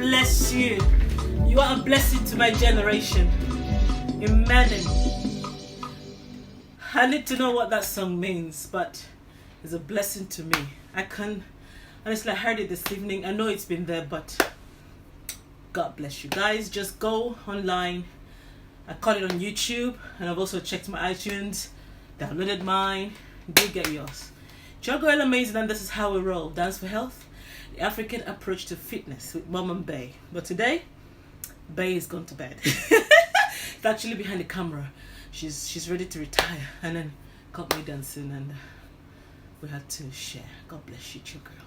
bless you. You are a blessing to my generation. Amen. I need to know what that song means, but it's a blessing to me. Honestly, I heard it this evening. I know it's been there, but God bless you guys. Just go online. I caught it on YouTube, and I've also checked my iTunes, downloaded mine. Do get yours. Your girl amazing, and this is how we roll. Dance for Health, the African approach to fitness with Mom and Bay. But today, Bay is gone to bed. It's actually behind the camera. She's ready to retire, and then caught me dancing, and we had to share. God bless you, your girl.